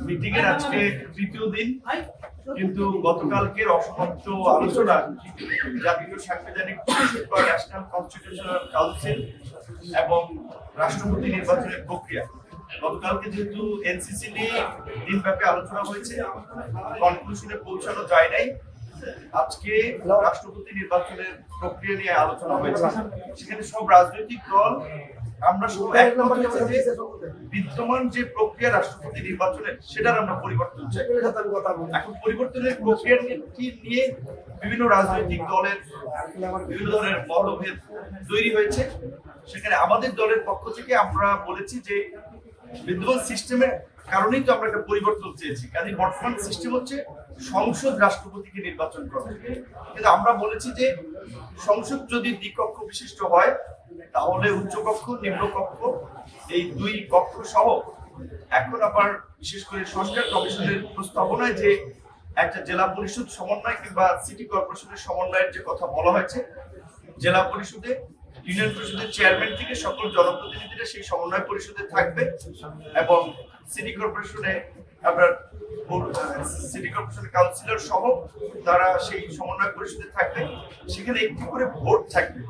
Meeting এর আজকে তৃতীয় দিন, কিন্তু গতকালকের অসমাপ্ত আলোচনা জাতীয় সাংবিধানিক পরিষদ বা ন্যাশনাল কনস্টিটিউশনাল কাউন্সিল এবং রাষ্ট্রপতি নির্বাচনের প্রক্রিয়া, গতকালকে যেহেতু এনসিসি নিয়ে দিনব্যাপী আলোচনা হয়েছে, কনক্লুশনে পৌঁছানো যায় নাই। আজকে রাষ্ট্রপতি নির্বাচনের প্রক্রিয়া নিয়ে আলোচনা হয়েছে। সেখানে সব রাজনৈতিক দল আমরা সব একমত হয়েছে যে বিদ্যমান যে প্রক্রিয়া রাষ্ট্রপতি নির্বাচনের, সেটার আমরা পরিবর্তন চাই। এখন পরিবর্তনের প্রক্রিয়া নিয়ে বিভিন্ন রাজনৈতিক দলের বিভিন্ন ধরনের মতভেদ তৈরি হয়েছে। সেখানে আমাদের দলের পক্ষ থেকে আমরা বলেছি যে বিদ্যমান সিস্টেমের কারণেই তো আমরা একটা পরিবর্তন চেয়েছি। কাজে বর্তমান সিস্টেম হচ্ছে সংসদ রাষ্ট্রপতিকে নির্বাচন করে, কিন্তু আমরা বলেছি যে সংসদ যদি দ্বিকক্ষ বিশিষ্ট হয় তাহলে উচ্চকক্ষ নিম্নকক্ষ এই দুই কক্ষ সহ এখন আবার বিশেষ করে সংস্কার কমিশনের প্রস্তাবনায় যে একটা জেলা পরিষদ সমন্বয় কিংবা সিটি কর্পোরেশনের সমন্বয়ের যে কথা বলা হয়েছে, জেলা পরিষদে ইউনিয়ন পরিষদের চেয়ারম্যান থেকে সকল জনপ্রতিনিধিরা সেই সমন্বয় পরিষদে থাকবে এবং সিটি কর্পোরেশনে আপনার সিটি কর্পোরেশনের কাউন্সিলর সহ তারা সেই সমন্বয় পরিষদে থাকবে। সেখানে একটি করে ভোট থাকবে,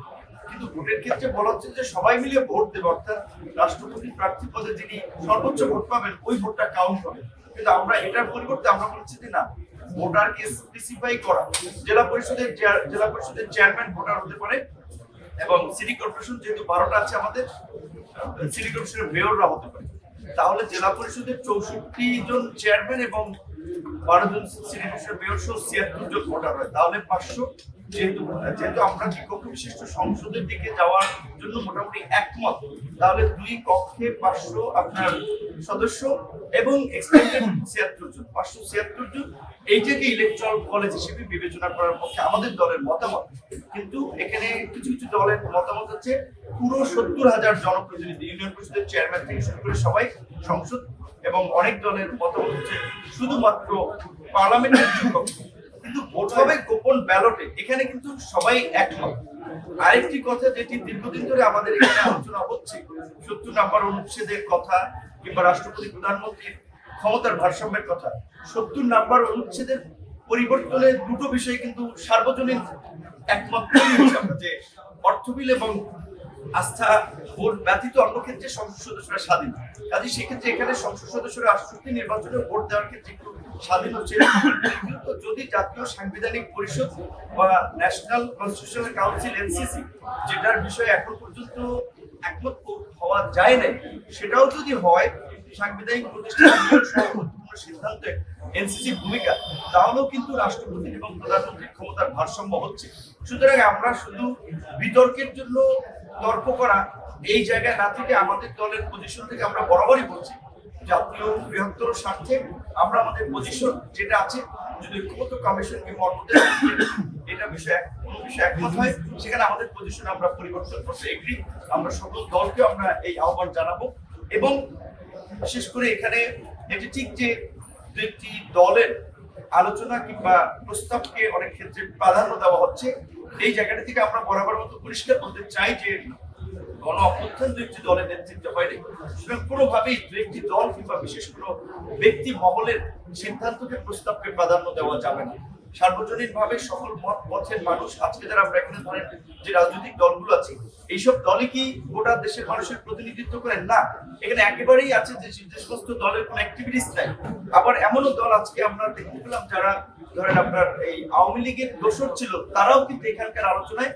কিন্তু ভোটের ক্ষেত্রে বলা হচ্ছে যে সবাই মিলে ভোট দেবে, অর্থাৎ রাষ্ট্রপতি প্রার্থী পদে যিনি সর্বোচ্চ ভোট পাবেন ওই ভোটটা কাউন্ট হবে। কিন্তু আমরা এটার পরিবর্তে আমরা বলছি যে না, ভোটারকে স্পেসিফাই করা, জেলা পরিষদের চেয়ারম্যান ভোটার হতে পারে এবং সিটি কর্পোরেশন যেহেতু 12টা আছে আমাদের, সিটি কর্পোরেশনের মেয়ররা হতে পারে। তাহলে জেলা পরিষদের 64 জন চেয়ারম্যান এবং 12 জন সিটি কর্পোরেশনের মেয়র সহ 76 জন ভোটার হয়, তাহলে 500। যেহেতু আমরা দ্বিকক্ষ বিশিষ্ট সংসদের দিকে যাওয়ার জন্য মোটামুটি একমত, তাহলে দুই কক্ষে 500 আপনার সদস্য এবং এক্সটেন্ডেড 76 জন, 576 জন, এইটাকে ইলেকট্রাল কলেজ হিসেবে বিবেচনা করার পক্ষে আমাদের দলের মতামত। কিন্তু এখানে কিছু কিছু দলের মতামত হচ্ছে পুরো 70,000 জনপ্রতিনিধি, ইউনিয়ন পরিষদের চেয়ারম্যান থেকে শুরু করে সবাই সংসদ, এবং অনেক দলের মতামত হচ্ছে শুধুমাত্র পার্লামেন্টের কক্ষ, কিন্তু ভোট হবে গোপন ব্যালটে। এখানে কিন্তু সবাই একমত। আরেকটি কথা যেটি দীর্ঘদিন ধরে আমাদের এখানে আলোচনা হচ্ছে, 70 নম্বর অনুচ্ছেদের কথা কিংবা রাষ্ট্রপতি প্রধানমন্ত্রীর ক্ষমতার ভারসাম্যের কথা। 70 নম্বর অনুচ্ছেদের পরিবর্তনের দুটো বিষয় কিন্তু সার্বজনীন একমত যে অর্থ বিল এবং আস্থা ভোট ব্যতীত অন্য ক্ষেত্রে সংসদ সদস্যরা স্বাধীন। কাজে সেক্ষেত্রে এখানে সংসদ সদস্যরা রাষ্ট্রপতি নির্বাচনে ভোট দেওয়ার ক্ষেত্রে একটু স্বাধীন হচ্ছে। কিন্তু যদি জাতীয় সাংবিধানিক পরিষদ বা ন্যাশনাল কনস্টিটিউশনাল কাউন্সিল এনসিসি, যেটার বিষয়ে এখন পর্যন্ত একমত হওয়া যায় না, সেটাও যদি হয় সাংবিধানিক প্রতিষ্ঠানের গুরুত্বপূর্ণ সিদ্ধান্তে এনসিসির ভূমিকা, তাহলেও কিন্তু রাষ্ট্রপতি এবং প্রধানমন্ত্রীর ক্ষমতার ভারসাম্য হচ্ছে। সুতরাং আমরা শুধু বিতর্কের জন্য তর্ক করা এই জায়গায় না থেকে আমাদের দলের পজিশন থেকে আমরা বরাবরই বলছি জাতীয় বৃহত্তর স্বার্থে আমরা আমাদের পজিশন যেটা আছে, যদি ঐক্যমত্য কমিশন কিংবা অন্যদের এটা বিষয়ে কোনো বিষয়ে একমত হয়, সেখানে আমাদের পজিশন আমরা পরিবর্তন করতে এগ্রি। আমরা সকল দলকে আমরা এই আহ্বান জানাবো। এবং বিশেষ করে এখানে এটি ঠিক যে দুটি দলের আলোচনা কিংবা প্রস্তাবকে অনেক ক্ষেত্রে প্রাধান্য দেওয়া হচ্ছে, এই জায়গাটা থেকে আমরা বরাবর মতো পরিষ্কার করতে চাই যে গণ অভ্যুত্থান দুইটি দলের নেতৃত্ব হয়নি। সুতরাং কোনোভাবেই দুইটি দল কিংবা বিশেষ কোনো ব্যক্তি মহলের সিদ্ধান্তকে প্রস্তাবকে প্রাধান্য দেওয়া যাবে না। সার্বজনীনভাবে সকল মত পথের মানুষ, আজকে যারা আমরা এখানে ধরেন যে রাজনৈতিক দলগুলো আছে, এইসব দলই কি গোটা দেশের মানুষের প্রতিনিধিত্ব করেন? না, এখানে একেবারেই আছে যে সমস্ত দলের কোনো অ্যাক্টিভিটিস নাই। আবার এমনও দল আজকে আমরা দেখতে পেলাম যারা ধরেন আপনার এই আওয়ামী লীগের দোসর ছিল, তারাও কিন্তু এখানকার আলোচনায়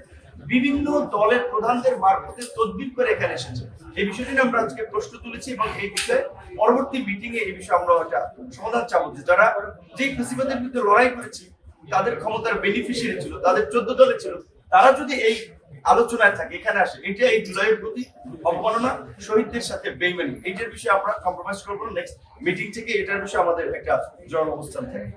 বিভিন্ন দলের প্রধানদের মারফতে তদবির করে এখানে এসেছে। এই বিষয়টি আমরা আজকে প্রশ্ন তুলেছি এবং এই বিষয়ে পরবর্তী মিটিং এ এই বিষয়ে আমরা একটা সমাধান চাবো যে যারা যেই ফেসিবাদের বিরুদ্ধে লড়াই করেছি, তাদের ক্ষমতার বেনিফিশিয়ারি ছিল, তাদের 14 দলে ছিল, তারা যদি এই আলোচনায় থাকে, এখানে আসে, এটা এই জুলাইয়ের প্রতি অবমাননা, শহীদদের সাথে বেইমানি, এইটার বিষয়ে আমরা কম্প্রোমাইজ করবো। নেক্সট মিটিং থেকে এটার বিষয়ে আমাদের একটা জড় অবস্থান থাকে।